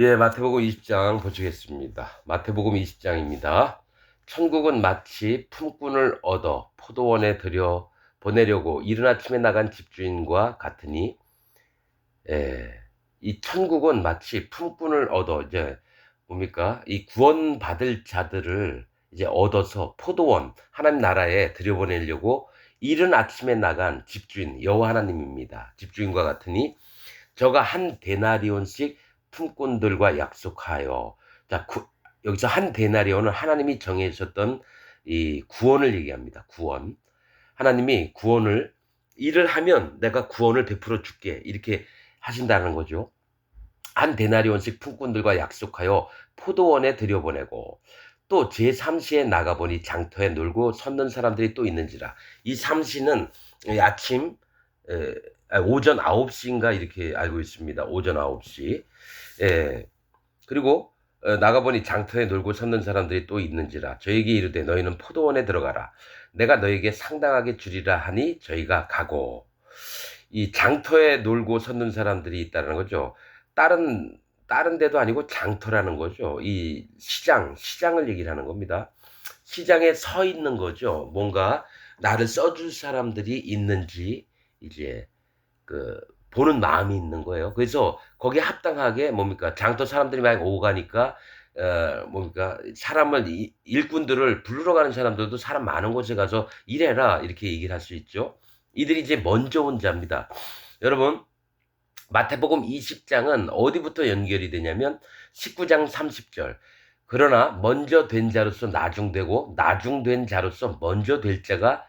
예, 마태복음 20장 보시겠습니다. 마태복음 20장입니다. 천국은 마치 품꾼을 얻어 포도원에 들여 보내려고 이른 아침에 나간 집주인과 같으니, 예, 이 천국은 마치 품꾼을 얻어, 이제, 뭡니까? 이 구원받을 자들을 이제 얻어서 포도원, 하나님 나라에 들여보내려고 이른 아침에 나간 집주인, 여호와 하나님입니다. 집주인과 같으니, 저가 한 데나리온씩 품꾼들과 약속하여. 자, 여기서 한 데나리온은 하나님이 정해주셨던 이 구원을 얘기합니다. 구원. 하나님이 구원을, 일을 하면 내가 구원을 베풀어 줄게, 이렇게 하신다는 거죠. 한 데나리온씩 품꾼들과 약속하여 포도원에 들여보내고, 또 제3시에 나가보니 장터에 놀고 섰는 사람들이 또 있는지라. 이 삼시는 아침, 오전 9시인가 이렇게 알고 있습니다. 오전 9시. 예. 그리고 나가보니 장터에 놀고 섰는 사람들이 또 있는지라. 저에게 이르되 너희는 포도원에 들어가라. 내가 너에게 상당하게 주리라 하니 저희가 가고. 이 장터에 놀고 섰는 사람들이 있다는 거죠. 다른 다른 데도 아니고 장터라는 거죠. 이 시장을 얘기를 하는 겁니다. 시장에 서 있는 거죠. 뭔가 나를 써줄 사람들이 있는지 이제 그 보는 마음이 있는 거예요. 그래서 거기에 합당하게 뭡니까? 장터 사람들이 많이 오고 가니까 뭡니까? 사람을 일꾼들을 부르러 가는 사람들도 사람 많은 곳에 가서 일해라 이렇게 얘기를 할 수 있죠. 이들이 이제 먼저 온 자입니다. 여러분, 마태복음 20장은 어디부터 연결이 되냐면 19장 30절. 그러나 먼저 된 자로서 나중되고 나중된 자로서 먼저 될 자가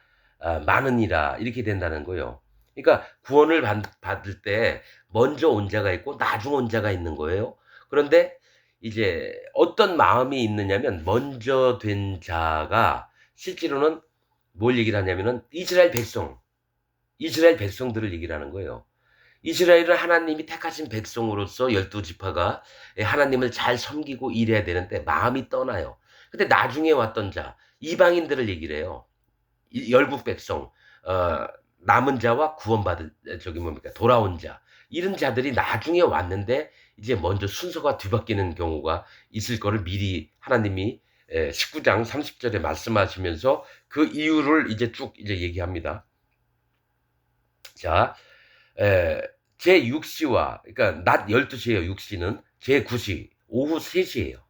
많으니라, 이렇게 된다는 거예요. 그러니까 구원을 받을 때 먼저 온 자가 있고 나중 온 자가 있는 거예요. 그런데 이제 어떤 마음이 있느냐면, 먼저 된 자가 실제로는 뭘 얘기를 하냐면은 이스라엘 백성들을 얘기를 하는 거예요. 이스라엘은 하나님이 택하신 백성으로서 12지파가 하나님을 잘 섬기고 일해야 되는데 마음이 떠나요. 근데 나중에 왔던 자, 이방인들을 얘기를 해요. 열국 백성, 어, 남은 자와 구원받은, 저기 뭡니까, 돌아온 자. 이런 자들이 나중에 왔는데 이제 먼저 순서가 뒤바뀌는 경우가 있을 거를 미리 하나님이 19장 30절에 말씀하시면서 그 이유를 이제 쭉 이제 얘기합니다. 자, 에, 제 6시와, 그러니까 낮 12시예요. 6시는 제 9시, 오후 3시예요.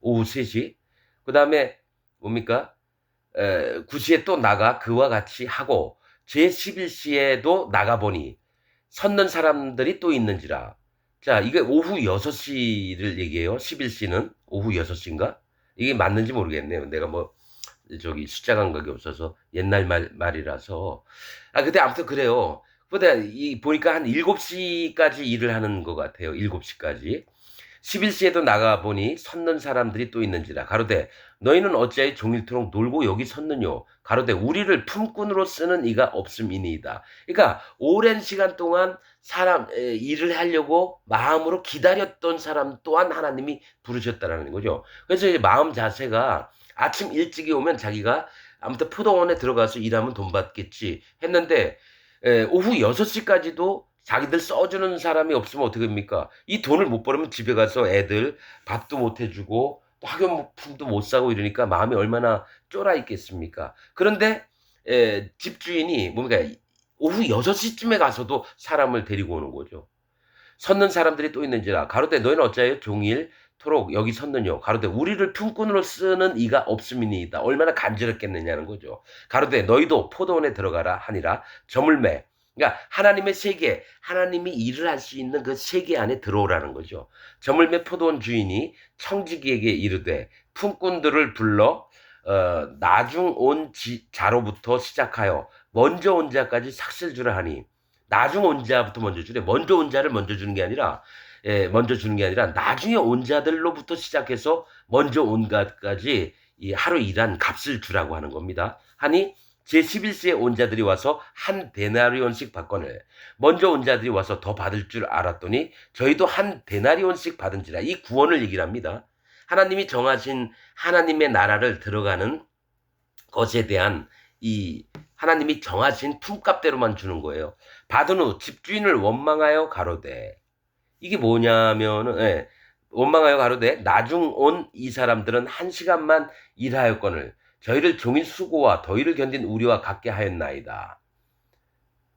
오후 3시. 그다음에 뭡니까? 9시에 또 나가 그와 같이 하고, 제 11시에도 나가 보니 섰는 사람들이 또 있는지라. 자, 이게 오후 6시를 얘기해요. 11시는 오후 6시인가? 이게 맞는지 모르겠네요. 내가 뭐 저기 숫자 감각이 없어서 옛날 말이라서. 근데 아무튼 그래요. 근데 이 보니까 한 7시까지 일을 하는 것 같아요. 7시까지. 11시에도 나가 보니 섰는 사람들이 또 있는지라. 가로되 너희는 어찌하여 종일토록 놀고 여기 섰느뇨. 가로되 우리를 품꾼으로 쓰는 이가 없음이니이다. 그러니까 오랜 시간 동안 일을 하려고 마음으로 기다렸던 사람 또한 하나님이 부르셨다라는 거죠. 그래서 이제 마음 자세가, 아침 일찍이 오면 자기가 아무튼 포도원에 들어가서 일하면 돈 받겠지 했는데, 오후 6시까지도 자기들 써주는 사람이 없으면 어떻게 합니까? 이 돈을 못 벌으면 집에 가서 애들 밥도 못 해주고 학용품도 못 사고 이러니까 마음이 얼마나 쫄아 있겠습니까? 그런데 집주인이 뭡니까? 오후 6시쯤에 가서도 사람을 데리고 오는 거죠. 섰는 사람들이 또 있는지라. 가로되 너희는 어찌하여 종일 토록 여기 섰느뇨. 가로되 우리를 품꾼으로 쓰는 이가 없음이니이다. 얼마나 간절했겠느냐는 거죠. 가로되 너희도 포도원에 들어가라 하니라. 저물매. 그러니까 하나님의 세계, 하나님이 일을 할 수 있는 그 세계 안에 들어오라는 거죠. 저물매 포도원 주인이 청지기에게 이르되 품꾼들을 불러 나중 온 자로부터 시작하여 먼저 온 자까지 삭슬 주라 하니. 나중 온 자부터 먼저 주래. 먼저 온 자를 먼저 주는 게 아니라, 먼저 주는 게 아니라 나중에 온 자들로부터 시작해서 먼저 온 자까지 이 하루 일한 값을 주라고 하는 겁니다. 하니 제11세에 온 자들이 와서 한 데나리온씩 받거늘 먼저 온 자들이 와서 더 받을 줄 알았더니 저희도 한 데나리온씩 받은지라. 이 구원을 얘기를 합니다. 하나님이 정하신 하나님의 나라를 들어가는 것에 대한 이 하나님이 정하신 품값대로만 주는 거예요. 받은 후 집주인을 원망하여 가로되, 이게 뭐냐면은, 원망하여 가로되 나중 온 이 사람들은 1시간만 일하였거늘 저희를 종일 수고와 더위를 견딘 우리와 같게 하였나이다.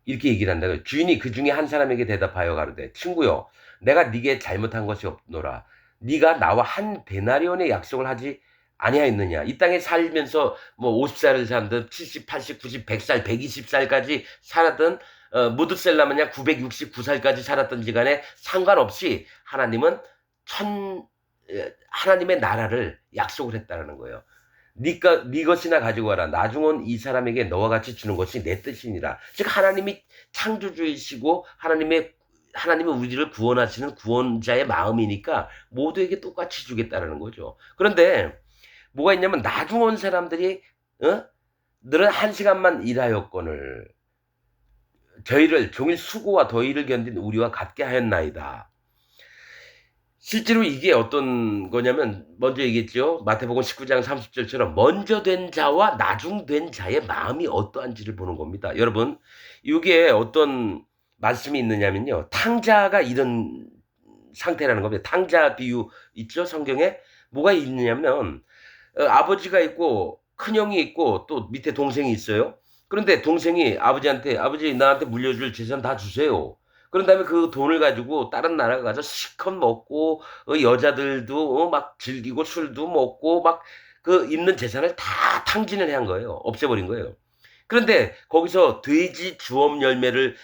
이렇게 얘기를 한다. 주인이 그 중에 한 사람에게 대답하여 가로되 친구여 내가 네게 잘못한 것이 없노라. 네가 나와 한 데나리온의 약속을 하지 아니하였느냐. 이 땅에 살면서 뭐 50살을 살든 70, 80, 90, 100살, 120살까지 살았던 무드셀라마냐 969살까지 살았던지 간에 상관없이 하나님은 하나님의 나라를 약속을 했다라는 거예요. 네 것이나 가지고 와라. 나중 온 이 사람에게 너와 같이 주는 것이 내 뜻이니라. 즉 하나님이 창조주이시고 하나님은 우리를 구원하시는 구원자의 마음이니까 모두에게 똑같이 주겠다라는 거죠. 그런데 뭐가 있냐면 나중 온 사람들이 너는 1시간만 일하였거늘 저희를 종일 수고와 더위를 견딘 우리와 같게 하였나이다. 실제로 이게 어떤 거냐면 먼저 얘기했죠. 마태복음 19장 30절처럼 먼저 된 자와 나중 된 자의 마음이 어떠한지를 보는 겁니다. 여러분 이게 어떤 말씀이 있느냐면요. 탕자가 이런 상태라는 겁니다. 탕자 비유 있죠. 성경에 뭐가 있느냐면 아버지가 있고 큰형이 있고 또 밑에 동생이 있어요. 그런데 동생이 아버지한테 아버지 나한테 물려줄 재산 다 주세요. 그런 다음에 그 돈을 가지고 다른 나라 가서 실컷 먹고 여자들도 막 즐기고 술도 먹고 막 그 있는 재산을 다 탕진을 한 거예요. 없애버린 거예요. 그런데 거기서 돼지 주엄 열매를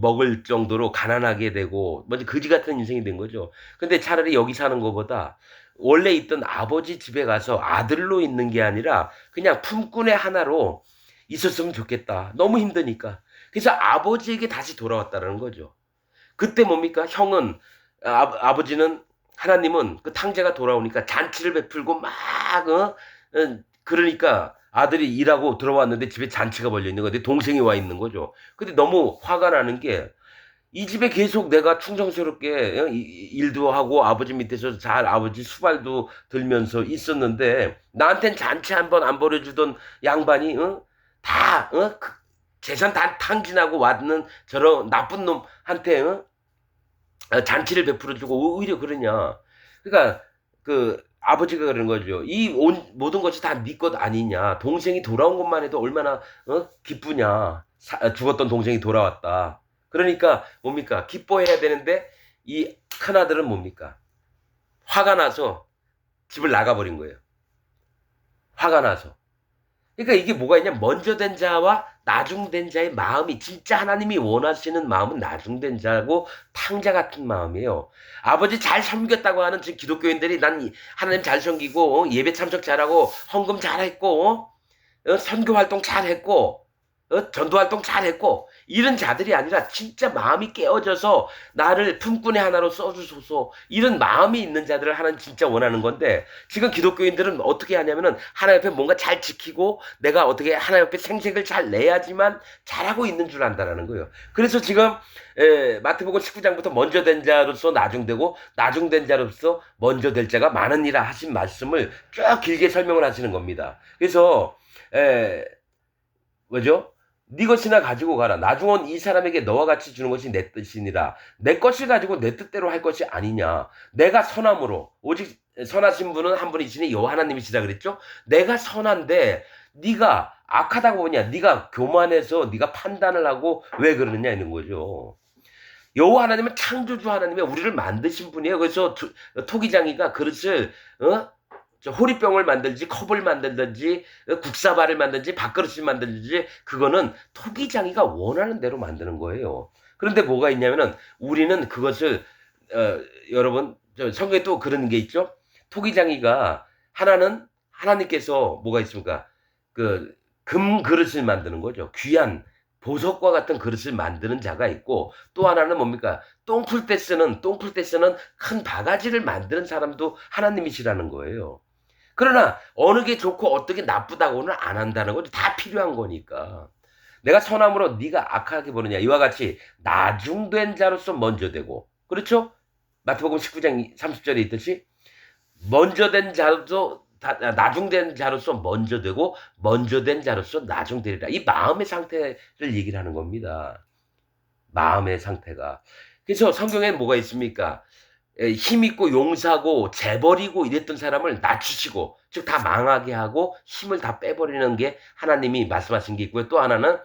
먹을 정도로 가난하게 되고 먼저 거지 같은 인생이 된 거죠. 근데 차라리 여기 사는 것보다 원래 있던 아버지 집에 가서 아들로 있는 게 아니라 그냥 품꾼의 하나로 있었으면 좋겠다. 너무 힘드니까. 그래서 아버지에게 다시 돌아왔다는 거죠. 그때 뭡니까? 형은 아버지는 하나님은 그 탕자가 돌아오니까 잔치를 베풀고 막 그러니까 아들이 일하고 들어왔는데 집에 잔치가 벌려 있는 건데 동생이 와 있는 거죠. 근데 너무 화가 나는 게 이 집에 계속 내가 충성스럽게 일도 하고 아버지 밑에서 잘 아버지 수발도 들면서 있었는데 나한텐 잔치 한 번 안 벌어주던 양반이 다 재산 다 탕진하고 왔는 저런 나쁜 놈한테 잔치를 베풀어주고 오히려 그러냐. 그러니까 그 아버지가 그러는 거죠. 이 모든 것이 다 네 것 아니냐. 동생이 돌아온 것만 해도 얼마나 기쁘냐. 죽었던 동생이 돌아왔다. 그러니까 뭡니까? 기뻐해야 되는데 이 큰아들은 뭡니까? 화가 나서 집을 나가버린 거예요. 화가 나서. 그러니까 이게 뭐가 있냐? 먼저 된 자와 나중 된 자의 마음이 진짜 하나님이 원하시는 마음은 나중 된 자고 탕자 같은 마음이에요. 아버지 잘 섬겼다고 하는 지금 기독교인들이 난 하나님 잘 섬기고 예배 참석 잘하고 헌금 잘했고 선교 활동 잘했고 전도 활동 잘했고 이런 자들이 아니라 진짜 마음이 깨어져서 나를 품꾼의 하나로 써주소서 이런 마음이 있는 자들을 하나님 진짜 원하는 건데 지금 기독교인들은 어떻게 하냐면은 하나님 옆에 뭔가 잘 지키고 내가 어떻게 하나님 옆에 생색을 잘 내야지만 잘하고 있는 줄 안다라는 거예요. 그래서 지금 마태복음 19장부터 먼저 된 자로서 나중되고 나중된 자로서 먼저 될 자가 많으니라 하신 말씀을 쭉 길게 설명을 하시는 겁니다. 그래서 뭐죠? 네 것이나 가지고 가라. 나중 온 이 사람에게 너와 같이 주는 것이 내 뜻이니라. 내 것을 가지고 내 뜻대로 할 것이 아니냐. 내가 선함으로 오직 선하신 분은 한 분이시니 여호와 하나님이시다 그랬죠? 내가 선한데 네가 악하다고 보냐. 네가 교만해서 네가 판단을 하고 왜 그러느냐 이런 거죠. 여호와 하나님은 창조주 하나님이 우리를 만드신 분이에요. 그래서 토기장이가 그릇을 호리병을 만들지 컵을 만들든지 국사발을 만들지 밥그릇을 만들든지 그거는 토기장이가 원하는 대로 만드는 거예요. 그런데 뭐가 있냐면은 우리는 그것을 여러분 성경에 또 그런 게 있죠. 토기장이가 하나는 하나님께서 뭐가 있습니까? 그 금 그릇을 만드는 거죠. 귀한 보석과 같은 그릇을 만드는 자가 있고 또 하나는 뭡니까? 똥풀 때 쓰는 큰 바가지를 만드는 사람도 하나님이시라는 거예요. 그러나 어느 게 좋고 어떻게 나쁘다고는 안 한다는 거죠. 다 필요한 거니까. 내가 선함으로 네가 악하게 보느냐. 이와 같이 나중된 자로서 먼저 되고. 그렇죠? 마태복음 19장 30절에 있듯이 먼저 된 자로서 나중된 자로서 먼저 되고 먼저 된 자로서 나중되리라. 이 마음의 상태를 얘기를 하는 겁니다. 마음의 상태가. 그래서 성경에 뭐가 있습니까? 힘있고 용사고 재버리고 이랬던 사람을 낮추시고, 즉 다 망하게 하고 힘을 다 빼버리는 게 하나님이 말씀하신 게 있고요. 또 하나는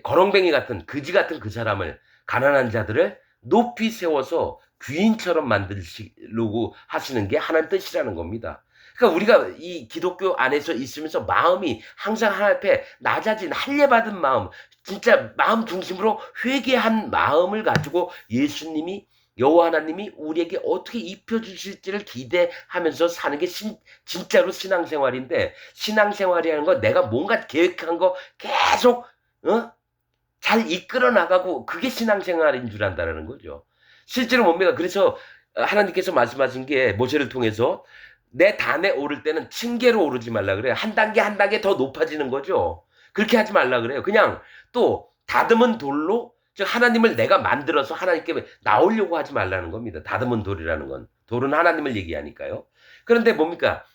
거렁뱅이 같은 그지 같은 그 사람을, 가난한 자들을 높이 세워서 귀인처럼 만들려고 하시는 게 하나님 뜻이라는 겁니다. 그러니까 우리가 이 기독교 안에서 있으면서 마음이 항상 하나님 앞에 낮아진 할례받은 마음, 진짜 마음 중심으로 회개한 마음을 가지고 예수님이, 여호와 하나님이 우리에게 어떻게 입혀주실지를 기대하면서 사는 게 진짜로 신앙생활인데, 신앙생활이라는 건 내가 뭔가 계획한 거 계속 잘 이끌어 나가고, 그게 신앙생활인 줄 안다라는 거죠. 실제로 뭡니까? 그래서 하나님께서 말씀하신 게 모세를 통해서 내 단에 오를 때는 층계로 오르지 말라 그래요. 한 단계 한 단계 더 높아지는 거죠. 그렇게 하지 말라 그래요. 그냥 또 다듬은 돌로, 즉 하나님을 내가 만들어서 하나님께 나오려고 하지 말라는 겁니다. 다듬은 돌이라는 건. 돌은 하나님을 얘기하니까요. 그런데 뭡니까?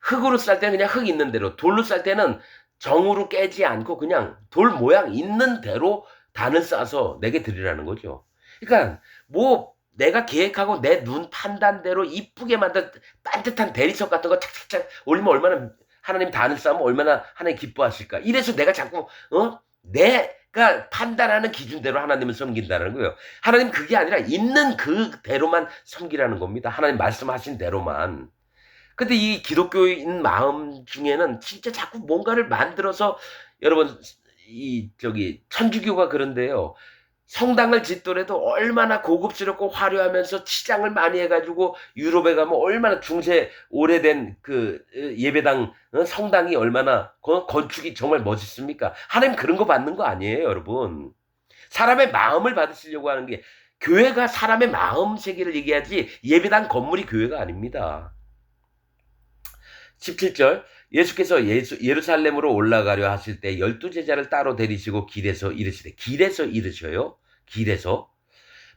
흙으로 쌀 때는 그냥 흙 있는 대로, 돌로 쌀 때는 정으로 깨지 않고 그냥 돌 모양 있는 대로 단을 싸서 내게 드리라는 거죠. 그러니까 뭐 내가 계획하고 내 눈 판단대로 이쁘게 만든 반듯한 대리석 같은 거 착착착 올리면 얼마나 하나님 단을 쌓으면 얼마나 하나님 기뻐하실까. 이래서 내가 자꾸 내가 판단하는 기준대로 하나님을 섬긴다는 거예요. 하나님 그게 아니라 있는 그대로만 섬기라는 겁니다. 하나님 말씀하신 대로만. 근데 이 기독교인 마음 중에는 진짜 자꾸 뭔가를 만들어서, 여러분, 천주교가 그런데요. 성당을 짓더라도 얼마나 고급스럽고 화려하면서 치장을 많이 해가지고, 유럽에 가면 얼마나 중세 오래된 예배당, 성당이 얼마나 건축이 정말 멋있습니까? 하나님 그런 거 받는 거 아니에요, 여러분. 사람의 마음을 받으시려고 하는 게, 교회가 사람의 마음 세계를 얘기하지 예배당 건물이 교회가 아닙니다. 17절, 예수께서 예루살렘으로 올라가려 하실 때 12제자를 따로 데리시고 길에서 이르시되, 길에서 이르셔요. 길에서.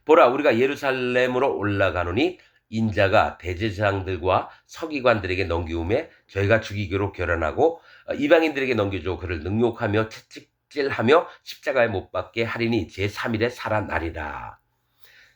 보라, 우리가 예루살렘으로 올라가노니 인자가 대제사장들과 서기관들에게 넘기움에 저희가 죽이기로 결단하고 이방인들에게 넘겨줘 그를 능욕하며 채찍질하며 십자가에 못 박게 하리니 제3일에 살아나리라.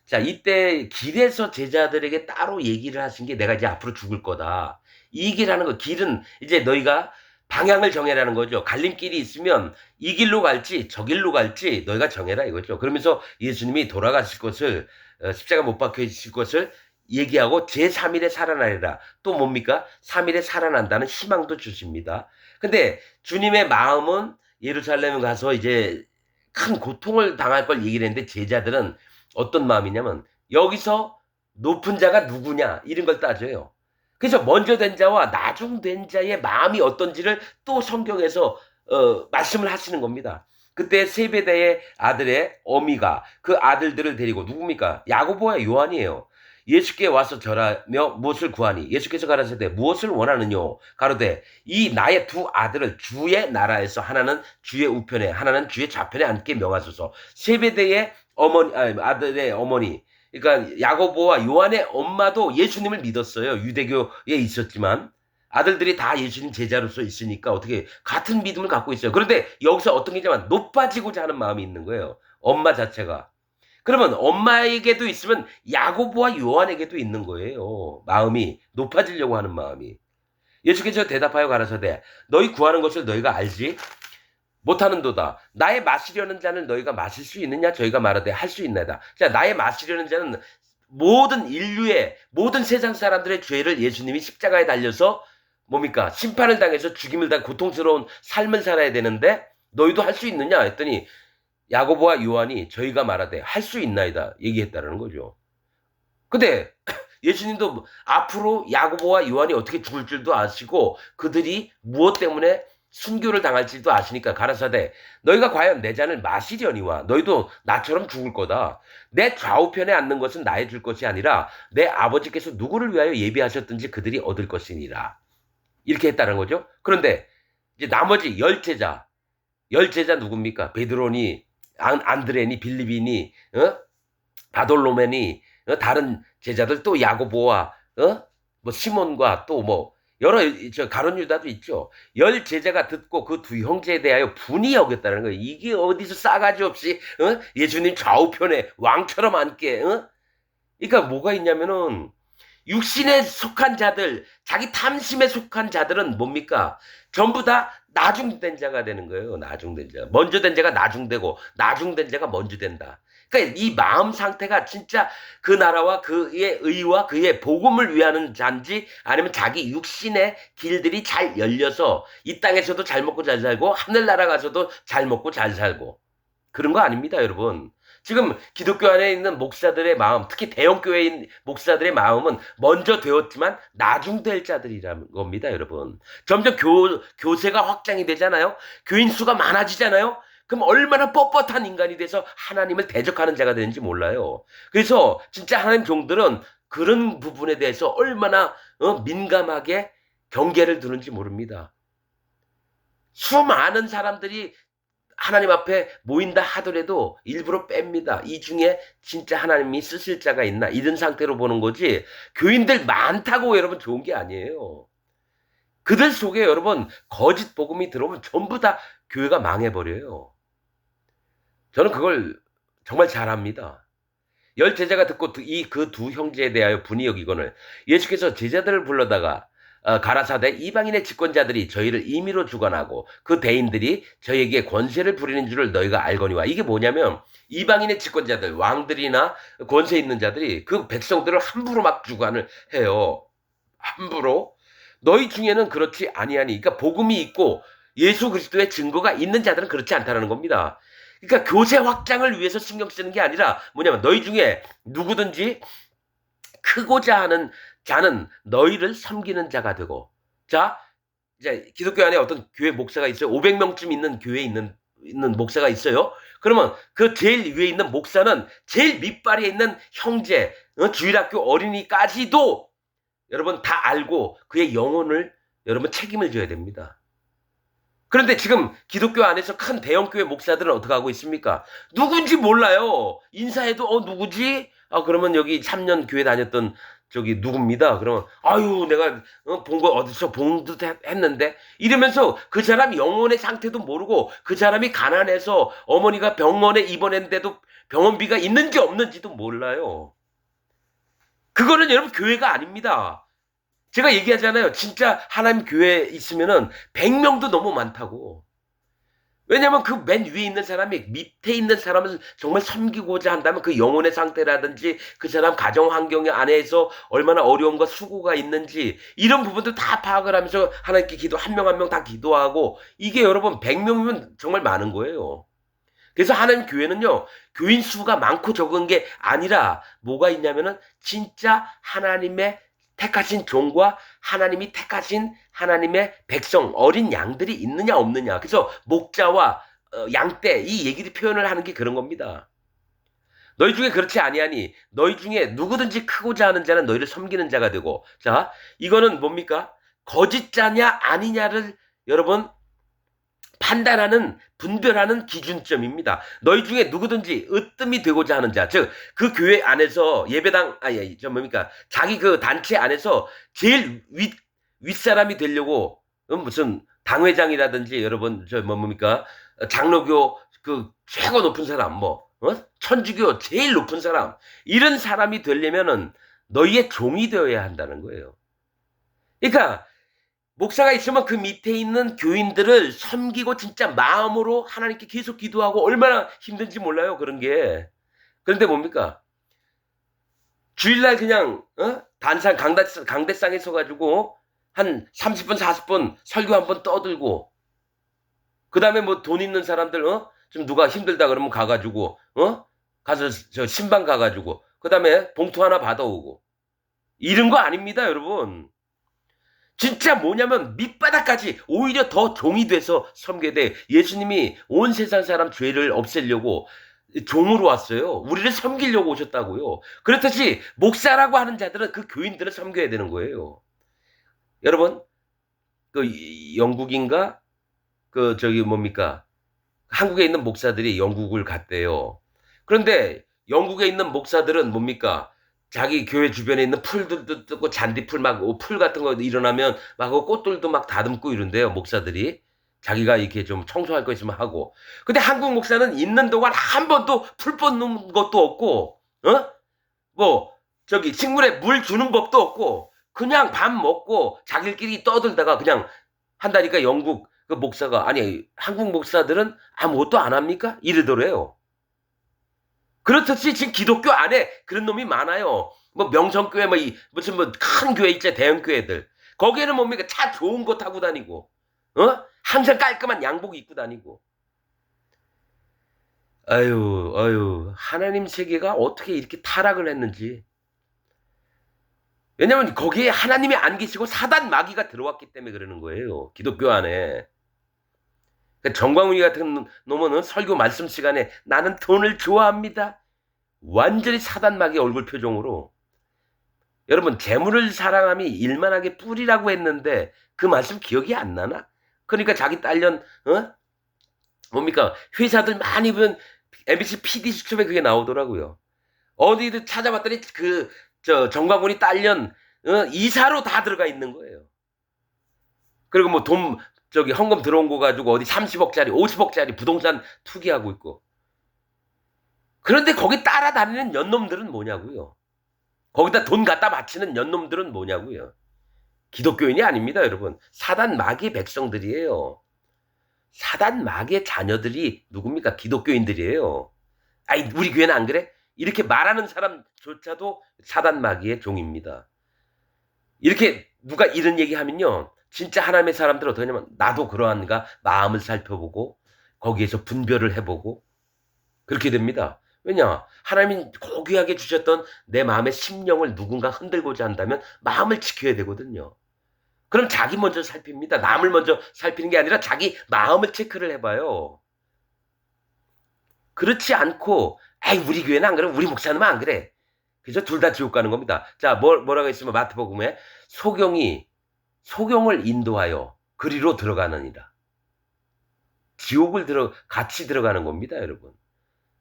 자, 이때 길에서 제자들에게 따로 얘기를 하신 게, 내가 이제 앞으로 죽을 거다. 이 길하는 거, 길은 이제 너희가 방향을 정해라는 거죠. 갈림길이 있으면 이 길로 갈지 저 길로 갈지 너희가 정해라 이거죠. 그러면서 예수님이 돌아가실 것을, 십자가 못 박히실 것을 얘기하고 제3일에 살아나리라. 또 뭡니까? 3일에 살아난다는 희망도 주십니다. 근데 주님의 마음은 예루살렘에 가서 이제 큰 고통을 당할 걸 얘기를 했는데, 제자들은 어떤 마음이냐면 여기서 높은 자가 누구냐 이런 걸 따져요. 그래서 먼저 된 자와 나중 된 자의 마음이 어떤지를 또 성경에서 말씀을 하시는 겁니다. 그때 세베대의 아들의 어미가 그 아들들을 데리고, 누굽니까? 야고보와 요한이에요. 예수께 와서 절하며 무엇을 구하니? 예수께서 가라사대 무엇을 원하느냐? 가로되 이 나의 두 아들을 주의 나라에서 하나는 주의 우편에 하나는 주의 좌편에 앉게 명하소서. 세베대의 아들의 어머니, 그러니까 야고보와 요한의 엄마도 예수님을 믿었어요. 유대교에 있었지만 아들들이 다 예수님 제자로서 있으니까 어떻게 같은 믿음을 갖고 있어요. 그런데 여기서 어떤 게 있냐면 높아지고자 하는 마음이 있는 거예요. 엄마 자체가. 그러면 엄마에게도 있으면 야고보와 요한에게도 있는 거예요. 마음이 높아지려고 하는 마음이. 예수께서 대답하여 가라사대 너희 구하는 것을 너희가 알지 못하는도다. 나의 마시려는 잔을 너희가 마실 수 있느냐? 저희가 말하되 할 수 있나이다. 자, 나의 마시려는 잔은 모든 인류의, 모든 세상 사람들의 죄를 예수님이 십자가에 달려서 뭡니까? 심판을 당해서 죽임을 당해 고통스러운 삶을 살아야 되는데 너희도 할 수 있느냐? 했더니 야고보와 요한이 저희가 말하되 할 수 있나이다 얘기했다라는 거죠. 근데 예수님도 앞으로 야고보와 요한이 어떻게 죽을 줄도 아시고 그들이 무엇 때문에 순교를 당할지도 아시니까 가라사대 너희가 과연 내 잔을 마시려니와 너희도 나처럼 죽을 거다. 내 좌우편에 앉는 것은 나의 줄 것이 아니라 내 아버지께서 누구를 위하여 예비하셨든지 그들이 얻을 것이니라. 이렇게 했다는 거죠. 그런데 이제 나머지 열 제자 누굽니까? 베드로니, 안드레니, 빌립이니, 바돌로메니, 다른 제자들, 또 야고보와 뭐 시몬과 또 뭐 여러 가룟 유다도 있죠. 열 제자가 듣고 그 두 형제에 대하여 분이 여겼다는 거예요. 이게 어디서 싸가지 없이 예수님 좌우편에 왕처럼 앉게 그러니까 뭐가 있냐면은 육신에 속한 자들, 자기 탐심에 속한 자들은 뭡니까? 전부 다 나중된 자가 되는 거예요. 나중된 자. 먼저 된 자가 나중되고, 나중된 자가 먼저 된다. 그러니까 이 마음 상태가 진짜 그 나라와 그의 의와 그의 복음을 위하는 자인지 아니면 자기 육신의 길들이 잘 열려서 이 땅에서도 잘 먹고 잘 살고 하늘나라 가서도 잘 먹고 잘 살고 그런 거 아닙니다, 여러분. 지금 기독교 안에 있는 목사들의 마음, 특히 대형교회인 목사들의 마음은 먼저 되었지만 나중될 자들이라는 겁니다, 여러분. 점점 교세가 확장이 되잖아요. 교인 수가 많아지잖아요. 그럼 얼마나 뻣뻣한 인간이 돼서 하나님을 대적하는 자가 되는지 몰라요. 그래서 진짜 하나님 종들은 그런 부분에 대해서 얼마나 민감하게 경계를 두는지 모릅니다. 수많은 사람들이 하나님 앞에 모인다 하더라도 일부러 뺍니다. 이 중에 진짜 하나님이 쓰실 자가 있나 이런 상태로 보는 거지 교인들 많다고 여러분 좋은 게 아니에요. 그들 속에 여러분 거짓 복음이 들어오면 전부 다 교회가 망해버려요. 저는 그걸 정말 잘합니다. 열 제자가 듣고 이 그 두 형제에 대하여 분이 여기거늘 예수께서 제자들을 불러다가 가라사대 이방인의 집권자들이 저희를 임의로 주관하고 그 대인들이 저희에게 권세를 부리는 줄을 너희가 알거니와. 이게 뭐냐면 이방인의 집권자들 왕들이나 권세 있는 자들이 그 백성들을 함부로 막 주관을 해요. 함부로. 너희 중에는 그렇지 아니하니. 그러니까 복음이 있고 예수 그리스도의 증거가 있는 자들은 그렇지 않다는 겁니다. 그러니까 교세 확장을 위해서 신경 쓰는 게 아니라 뭐냐면 너희 중에 누구든지 크고자 하는 자는 너희를 섬기는 자가 되고. 자, 이제 기독교 안에 어떤 교회 목사가 있어요. 500명쯤 있는 교회에 있는 목사가 있어요. 그러면 그 제일 위에 있는 목사는 제일 밑바리에 있는 형제, 주일학교 어린이까지도 여러분 다 알고 그의 영혼을 여러분 책임을 져야 됩니다. 그런데 지금 기독교 안에서 큰 대형교회 목사들은 어떻게 하고 있습니까? 누군지 몰라요. 인사해도 누구지? 그러면 여기 3년 교회 다녔던 저기 누굽니다. 그러면 아유 내가 본 거 어디서 본 듯 했는데 이러면서 그 사람 영혼의 상태도 모르고 그 사람이 가난해서 어머니가 병원에 입원했는데도 병원비가 있는지 없는지도 몰라요. 그거는 여러분 교회가 아닙니다. 제가 얘기하잖아요. 진짜 하나님 교회에 있으면은 100명도 너무 많다고. 왜냐면 그 맨 위에 있는 사람이 밑에 있는 사람을 정말 섬기고자 한다면 그 영혼의 상태라든지 그 사람 가정 환경 안에서 얼마나 어려움과 수고가 있는지 이런 부분도 다 파악을 하면서 하나님께 기도 한 명 한 명 다 기도하고 이게 여러분 100명이면 정말 많은 거예요. 그래서 하나님 교회는요, 교인 수가 많고 적은 게 아니라 뭐가 있냐면은 진짜 하나님의 택하신 종과 하나님이 택하신 하나님의 백성, 어린 양들이 있느냐 없느냐. 그래서 목자와 양떼 이 얘기를 표현을 하는 게 그런 겁니다. 너희 중에 그렇지 아니하니 너희 중에 누구든지 크고자 하는 자는 너희를 섬기는 자가 되고. 자, 이거는 뭡니까? 거짓 자냐 아니냐를 여러분 판단하는 분별하는 기준점입니다. 너희 중에 누구든지 으뜸이 되고자 하는 자, 즉 그 교회 안에서 예배당 저 뭡니까 자기 그 단체 안에서 제일 윗사람이 되려고 무슨 당회장이라든지 여러분 저 뭡니까 장로교 그 최고 높은 사람 천주교 제일 높은 사람 이런 사람이 되려면은 너희의 종이 되어야 한다는 거예요. 그러니까 목사가 있으면 그 밑에 있는 교인들을 섬기고 진짜 마음으로 하나님께 계속 기도하고 얼마나 힘든지 몰라요, 그런 게. 그런데 뭡니까? 주일날 그냥, 단상, 강대상에 서가지고 한 30분, 40분 설교 한번 떠들고, 그 다음에 뭐 돈 있는 사람들, 좀 누가 힘들다 그러면 가가지고, 가서 저 신방 가가지고, 그 다음에 봉투 하나 받아오고. 이런 거 아닙니다, 여러분. 진짜 뭐냐면 밑바닥까지 오히려 더 종이 돼서 섬겨야 돼. 예수님이 온 세상 사람 죄를 없애려고 종으로 왔어요. 우리를 섬기려고 오셨다고요. 그렇듯이 목사라고 하는 자들은 그 교인들을 섬겨야 되는 거예요. 여러분 그 영국인가 그 저기 뭡니까 한국에 있는 목사들이 영국을 갔대요. 그런데 영국에 있는 목사들은 뭡니까 자기 교회 주변에 있는 풀들도 뜯고 잔디풀 막 풀 같은 거 일어나면 막 꽃들도 막 다듬고 이런데요 목사들이 자기가 이렇게 좀 청소할 거 있으면 하고. 근데 한국 목사는 있는 동안 한 번도 풀 뽑는 것도 없고 뭐 저기 식물에 물 주는 법도 없고 그냥 밥 먹고 자기들끼리 떠들다가 그냥 한다니까 영국 그 목사가 "아니 한국 목사들은 아무것도 안 합니까?" 이러더래요. 그렇듯이 지금 기독교 안에 그런 놈이 많아요. 뭐 명성교회 뭐 이 무슨 뭐 큰 교회 있잖아요, 대형 교회들. 거기에는 뭡니까? 차 좋은 거 타고 다니고 항상 깔끔한 양복 입고 다니고. 아유, 아유. 하나님 세계가 어떻게 이렇게 타락을 했는지. 왜냐면 거기에 하나님이 안 계시고 사단 마귀가 들어왔기 때문에 그러는 거예요, 기독교 안에. 그 정광훈이 같은 놈은 설교 말씀 시간에 "나는 돈을 좋아합니다." 완전히 사단 마귀 얼굴 표정으로. 여러분 재물을 사랑함이 일만하게 뿌리라고 했는데 그 말씀 기억이 안 나나? 그러니까 자기 딸년 뭡니까? 회사들 많이 보면 MBC PD 수첩에 그게 나오더라고요. 어디든 찾아봤더니 정광훈이 딸년 이사로 다 들어가 있는 거예요. 그리고 뭐 돈 저기 헌금 들어온 거 가지고 어디 30억 짜리 50억 짜리 부동산 투기하고 있고. 그런데 거기 따라다니는 연놈들은 뭐냐고요. 거기다 돈 갖다 바치는 연놈들은 뭐냐고요. 기독교인이 아닙니다, 여러분. 사단 마귀의 백성들이에요. 사단 마귀의 자녀들이 누굽니까? 기독교인들이에요. "아이 우리 교회는 안 그래?" 이렇게 말하는 사람조차도 사단 마귀의 종입니다. 이렇게 누가 이런 얘기하면요. 진짜 하나님의 사람들은 어떠냐면 나도 그러한가 마음을 살펴보고 거기에서 분별을 해 보고 그렇게 됩니다. 왜냐? 하나님이 고귀하게 주셨던 내 마음의 심령을 누군가 흔들고자 한다면 마음을 지켜야 되거든요. 그럼 자기 먼저 살핍니다. 남을 먼저 살피는 게 아니라 자기 마음을 체크를 해 봐요. 그렇지 않고 "아이 우리 교회는 안 그래. 우리 목사님은 안 그래." 그래서 둘 다 지옥 가는 겁니다. 자 뭐라고 했으면 마태복음에 소경을 인도하여 그리로 들어가느니라. 지옥을 같이 들어가는 겁니다, 여러분.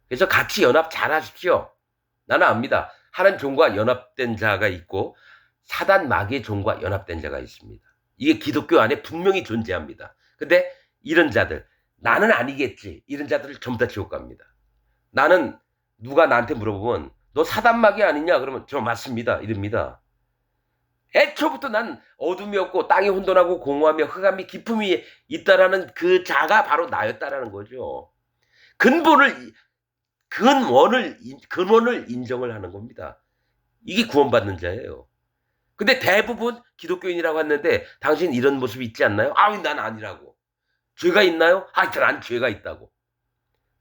그래서 같이 연합 잘하십시오. 나는 압니다. 하나님 종과 연합된 자가 있고 사단 마귀의 종과 연합된 자가 있습니다. 이게 기독교 안에 분명히 존재합니다. 근데 이런 자들, '나는 아니겠지.' 이런 자들을 전부 다 지옥 갑니다. 나는 누가 나한테 물어보면 "너 사단 마귀 아니냐?" 그러면 "저 맞습니다." 이럽니다. 애초부터 난 어둠이 없고 땅이 혼돈하고 공허하며 흑암이 깊음이 있다라는 그 자가 바로 나였다라는 거죠. 근본을 근원을 인정을 하는 겁니다. 이게 구원받는 자예요. 근데 대부분 기독교인이라고 했는데 "당신 이런 모습이 있지 않나요?" "아우 난 아니라고." "죄가 있나요?" "아 난 죄가 있다고."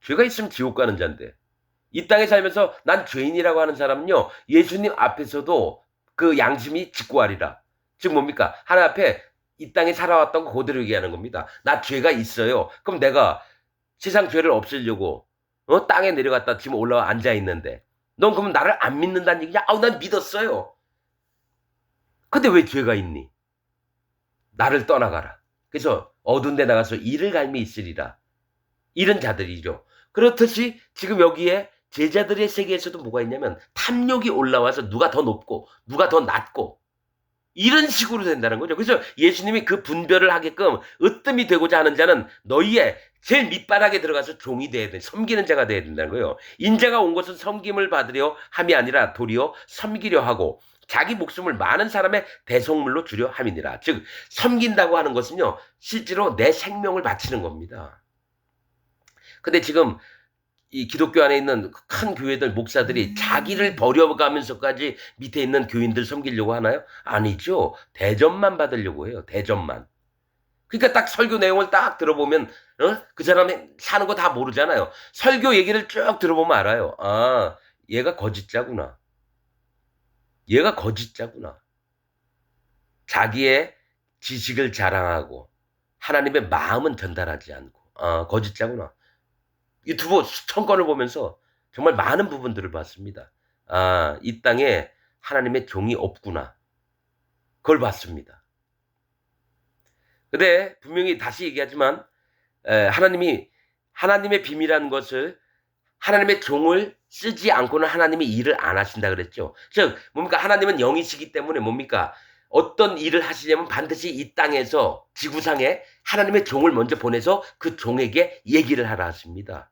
죄가 있으면 지옥 가는 잔데. 이 땅에 살면서 난 죄인이라고 하는 사람은요. 예수님 앞에서도 그 양심이 직고하리라. 즉 뭡니까? 하나님 앞에 이 땅에 살아왔던 거 그대로 얘기하는 겁니다. "나 죄가 있어요." 그럼 내가 세상 죄를 없애려고 땅에 내려갔다 지금 올라와 앉아 있는데 "넌 그러면 나를 안 믿는다는 얘기냐?" "아우 난 믿었어요." "근데 왜 죄가 있니?" "나를 떠나가라." 그래서 "어두운 데 나가서 이를 갈미 있으리라." 이런 자들이죠. 그렇듯이 지금 여기에 제자들의 세계에서도 뭐가 있냐면 탐욕이 올라와서 누가 더 높고 누가 더 낮고 이런 식으로 된다는 거죠. 그래서 예수님이 그 분별을 하게끔 으뜸이 되고자 하는 자는 너희의 제일 밑바닥에 들어가서 종이 돼야 돼. 섬기는 자가 돼야 된다는 거예요. 인자가 온 것은 섬김을 받으려 함이 아니라 도리어 섬기려 하고 자기 목숨을 많은 사람의 대속물로 주려 함이니라. 즉 섬긴다고 하는 것은요. 실제로 내 생명을 바치는 겁니다. 근데 지금 이 기독교 안에 있는 큰 교회들 목사들이 자기를 버려가면서까지 밑에 있는 교인들 섬기려고 하나요? 아니죠. 대접만 받으려고 해요. 대접만. 그러니까 딱 설교 내용을 딱 들어보면 그 사람이 사는 거 다 모르잖아요. 설교 얘기를 쭉 들어보면 알아요. 아, 얘가 거짓자구나. 얘가 거짓자구나. 자기의 지식을 자랑하고 하나님의 마음은 전달하지 않고 아, 거짓자구나. 유튜브 수천 건을 보면서 정말 많은 부분들을 봤습니다. 아, 이 땅에 하나님의 종이 없구나. 그걸 봤습니다. 근데 분명히 다시 얘기하지만 하나님의 비밀이라는 것을 하나님의 종을 쓰지 않고는 하나님이 일을 안 하신다 그랬죠. 즉 뭡니까? 하나님은 영이시기 때문에 뭡니까? 어떤 일을 하시냐면 반드시 이 땅에서 지구상에 하나님의 종을 먼저 보내서 그 종에게 얘기를 하라 하십니다.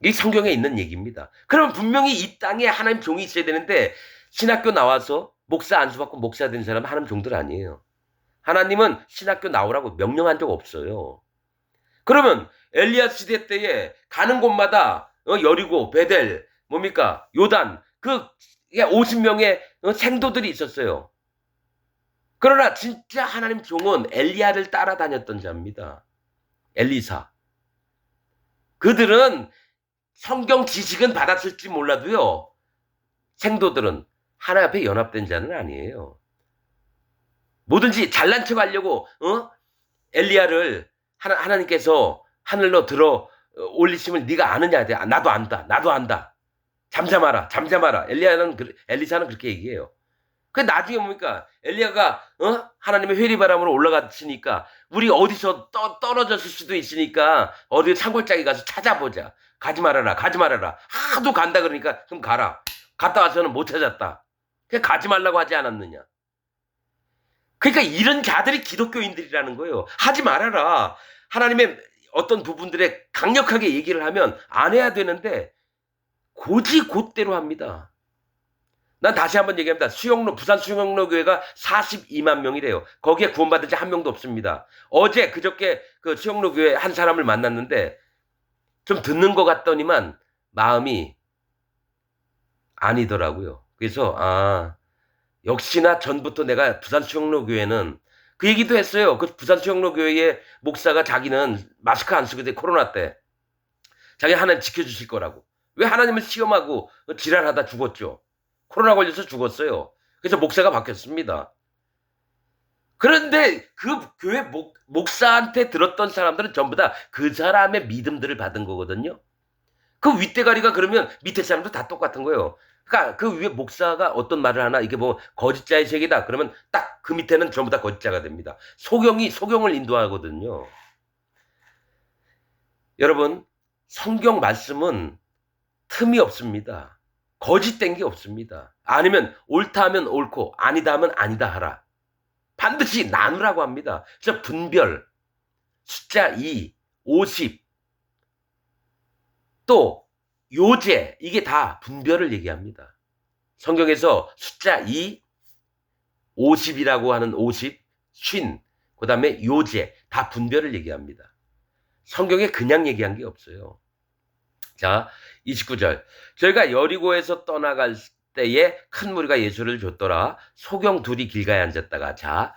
이게 성경에 있는 얘기입니다. 그럼 분명히 이 땅에 하나님 종이 있어야 되는데 신학교 나와서 목사 안수 받고 목사 된 사람은 하나님 종들 아니에요. 하나님은 신학교 나오라고 명령한 적 없어요. 그러면 엘리야 시대 때에 가는 곳마다 여리고, 베델, 뭡니까? 요단, 그 50명의 생도들이 있었어요. 그러나 진짜 하나님 종은 엘리야를 따라다녔던 자입니다. 엘리사. 그들은 성경 지식은 받았을지 몰라도요. 생도들은 하나님 앞에 연합된 자는 아니에요. 뭐든지 잘난 척 하려고 엘리야를 하나님께서 하늘로 들어 올리심을 네가 아느냐? 나도 안다. 나도 안다. 잠잠하라. 잠잠하라. 엘리사는 그렇게 얘기해요. 그 나중에 뭡니까? 엘리야가 하나님의 회리바람으로 올라갔으니까 우리 어디서 떨어졌을 수도 있으니까 어디 산골짜기 가서 찾아보자. 가지 말아라. 가지 말아라. 하도 간다 그러니까 그럼 가라. 갔다 와서는 못 찾았다. 그냥 가지 말라고 하지 않았느냐. 그러니까 이런 자들이 기독교인들이라는 거예요. 하지 말아라. 하나님의 어떤 부분들에 강력하게 얘기를 하면 안 해야 되는데 곧대로 합니다. 난 다시 한번 얘기합니다. 부산 수영로 교회가 42만 명이래요. 거기에 구원받은 지 한 명도 없습니다. 그저께 그 수영로 교회 한 사람을 만났는데 좀 듣는 것 같더니만 마음이 아니더라고요. 그래서 역시나 전부터 내가 부산 수영로 교회는 그 얘기도 했어요. 그 부산 수영로 교회의 목사가 자기는 마스크 안 쓰고 돼 코로나 때 자기 하나님 지켜주실 거라고. 왜 하나님을 시험하고 지랄하다 죽었죠. 코로나 걸려서 죽었어요. 그래서 목사가 바뀌었습니다. 그런데 그 교회 목사한테 들었던 사람들은 전부 다 그 사람의 믿음들을 받은 거거든요. 그 윗대가리가 그러면 밑에 사람도 다 똑같은 거예요. 그러니까 그 위에 목사가 어떤 말을 하나 이게 뭐 거짓자의 세계다 그러면 딱 그 밑에는 전부 다 거짓자가 됩니다. 소경을 인도하거든요. 여러분 성경 말씀은 틈이 없습니다. 거짓된 게 없습니다. 아니면 옳다 하면 옳고 아니다 하면 아니다 하라. 반드시 나누라고 합니다. 그래서 분별, 숫자 2, 50, 또 요제 이게 다 분별을 얘기합니다. 성경에서 숫자 2, 50이라고 하는 50, 쉰, 그 다음에 요제 다 분별을 얘기합니다. 성경에 그냥 얘기한 게 없어요. 자, 29절. 저희가 여리고에서 떠나갈 때에 큰 무리가 예수를 줬더라. 소경 둘이 길가에 앉았다가 자,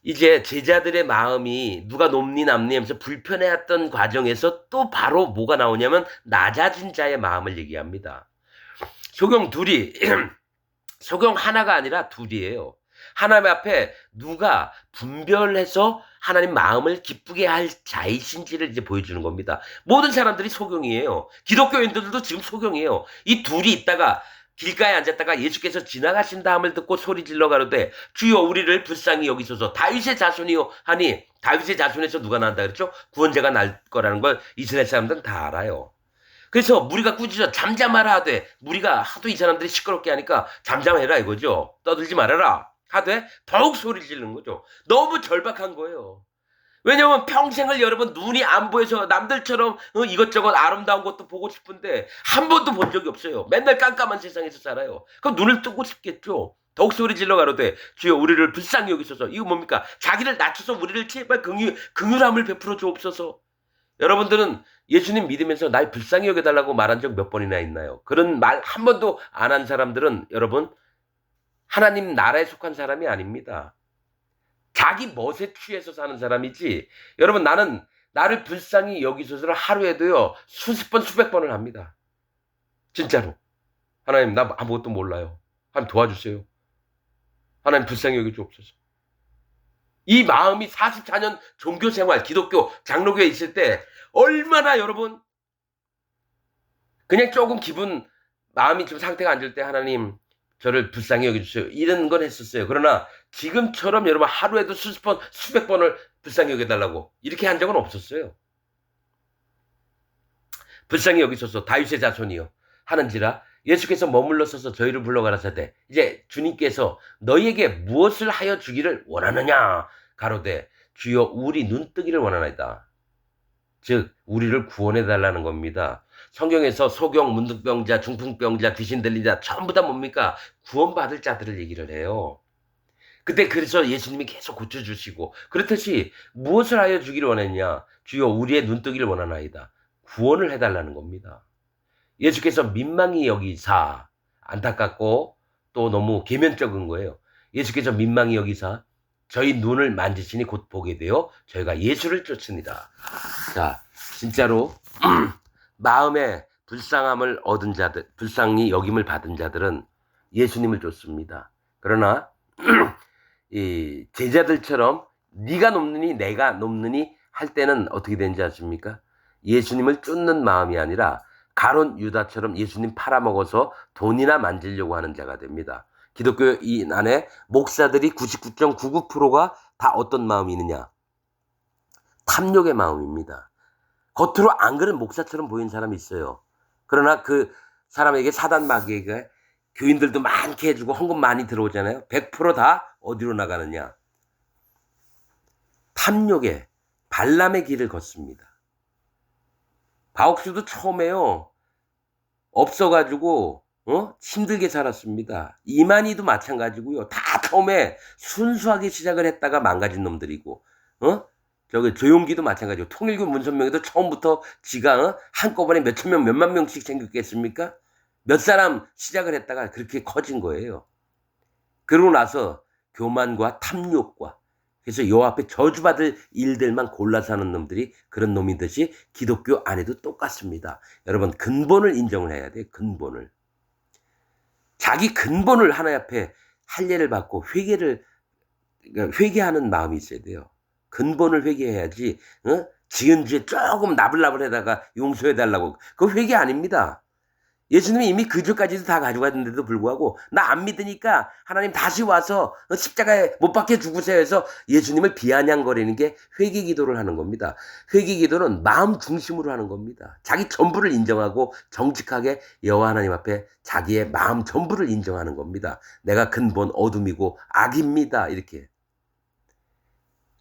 이제 제자들의 마음이 누가 높니 남니 하면서 불편해했던 과정에서 또 바로 뭐가 나오냐면 낮아진 자의 마음을 얘기합니다. 소경 둘이 소경 하나가 아니라 둘이에요. 하나님 앞에 누가 분별해서 하나님 마음을 기쁘게 할 자이신지를 이제 보여주는 겁니다. 모든 사람들이 소경이에요. 기독교인들도 지금 소경이에요. 이 둘이 있다가 길가에 앉았다가 예수께서 지나가신 다음을 듣고 소리 질러 가로되 주여 우리를 불쌍히 여기소서 다윗의 자손이요 하니 다윗의 자손에서 누가 난다 그랬죠? 구원자가 날 거라는 걸 이스라엘 사람들은 다 알아요. 그래서 무리가 꾸짖어 잠잠하라 하되 무리가 하도 이 사람들이 시끄럽게 하니까 잠잠해라 이거죠. 떠들지 말아라 하되 더욱 소리 지르는 거죠. 너무 절박한 거예요. 왜냐면 평생을 여러분 눈이 안 보여서 남들처럼 이것저것 아름다운 것도 보고 싶은데 한 번도 본 적이 없어요. 맨날 깜깜한 세상에서 살아요. 그럼 눈을 뜨고 싶겠죠. 더욱 소리 질러 가로되 주여 우리를 불쌍히 여기소서. 이거 뭡니까? 자기를 낮춰서 우리를 제발 긍휼함을 베풀어 주옵소서. 여러분들은 예수님 믿으면서 날 불쌍히 여겨달라고 말한 적 몇 번이나 있나요? 그런 말 한 번도 안 한 사람들은 여러분 하나님 나라에 속한 사람이 아닙니다. 자기 멋에 취해서 사는 사람이지. 여러분 나는 나를 불쌍히 여기소서를 하루에도요 수십 번 수백 번을 합니다. 진짜로. 하나님 나 아무것도 몰라요. 하나님 도와주세요. 하나님 불쌍히 여겨주옵소서. 이 마음이 44년 종교생활 기독교 장로교에 있을 때 얼마나 여러분 그냥 조금 마음이 좀 상태가 안 좋을 때 하나님 저를 불쌍히 여겨주세요. 이런 건 했었어요. 그러나 지금처럼 여러분 하루에도 수십 번, 수백 번을 불쌍히 여겨달라고 이렇게 한 적은 없었어요. 불쌍히 여기소서 다윗의 자손이요 하는지라 예수께서 머물러 서서 저희를 불러가라사대 이제 주님께서 너희에게 무엇을 하여 주기를 원하느냐 가로되 주여 우리 눈뜨기를 원하나이다. 즉 우리를 구원해달라는 겁니다. 성경에서 소경, 문둥병자, 중풍병자, 귀신 들린 자 전부 다 뭡니까? 구원받을 자들을 얘기를 해요. 그때 그래서 예수님이 계속 고쳐주시고 그렇듯이 무엇을 하여 주기를 원했냐? 주여 우리의 눈뜨기를 원하나이다. 구원을 해달라는 겁니다. 예수께서 민망히 여기사 안타깝고 또 너무 계면적인 거예요. 예수께서 민망히 여기사 저희 눈을 만지시니 곧 보게 되어 저희가 예수를 쫓습니다. 자, 진짜로 마음에 불쌍함을 얻은 자들, 불쌍히 여김을 받은 자들은 예수님을 쫓습니다. 그러나 이 제자들처럼 네가 높느니 내가 높느니 할 때는 어떻게 되는지 아십니까? 예수님을 쫓는 마음이 아니라 가론 유다처럼 예수님 팔아먹어서 돈이나 만지려고 하는 자가 됩니다. 기독교인 안에 목사들이 99.99%가 다 어떤 마음이 있느냐? 탐욕의 마음입니다. 겉으로 안 그런 목사처럼 보이는 사람이 있어요. 그러나 그 사람에게 사단 마귀가 교인들도 많게 해주고 헌금 많이 들어오잖아요. 100%다 어디로 나가느냐? 탐욕의 발람의 길을 걷습니다. 바옥수도 처음에요. 없어가지고 힘들게 살았습니다. 이만희도 마찬가지고요. 다 처음에 순수하게 시작을 했다가 망가진 놈들이고 저기 조용기도 마찬가지고 통일교 문선명이도 처음부터 지가 한꺼번에 몇천 명, 몇만 명씩 생겼겠습니까? 몇 사람 시작을 했다가 그렇게 커진 거예요. 그러고 나서 교만과 탐욕과 그래서 요 앞에 저주받을 일들만 골라서 하는 놈들이 그런 놈이듯이 기독교 안에도 똑같습니다. 여러분 근본을 인정을 해야 돼요. 근본을. 자기 근본을 하나님 앞에 할례를 받고 회개하는 마음이 있어야 돼요. 근본을 회개해야지 지은 죄 조금 나불나불해다가 용서해달라고 그거 회개 아닙니다. 예수님이 이미 그 죄까지도 다 가져갔는데도 불구하고 나 안 믿으니까 하나님 다시 와서 십자가에 못 박혀 죽으세요 해서 예수님을 비아냥거리는 게 회개기도를 하는 겁니다. 회개기도는 마음 중심으로 하는 겁니다. 자기 전부를 인정하고 정직하게 여호와 하나님 앞에 자기의 마음 전부를 인정하는 겁니다. 내가 근본 어둠이고 악입니다. 이렇게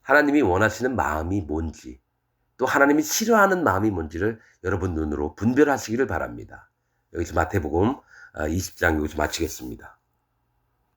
하나님이 원하시는 마음이 뭔지 또 하나님이 싫어하는 마음이 뭔지를 여러분 눈으로 분별하시기를 바랍니다. 여기서 마태복음 20장 여기서 마치겠습니다.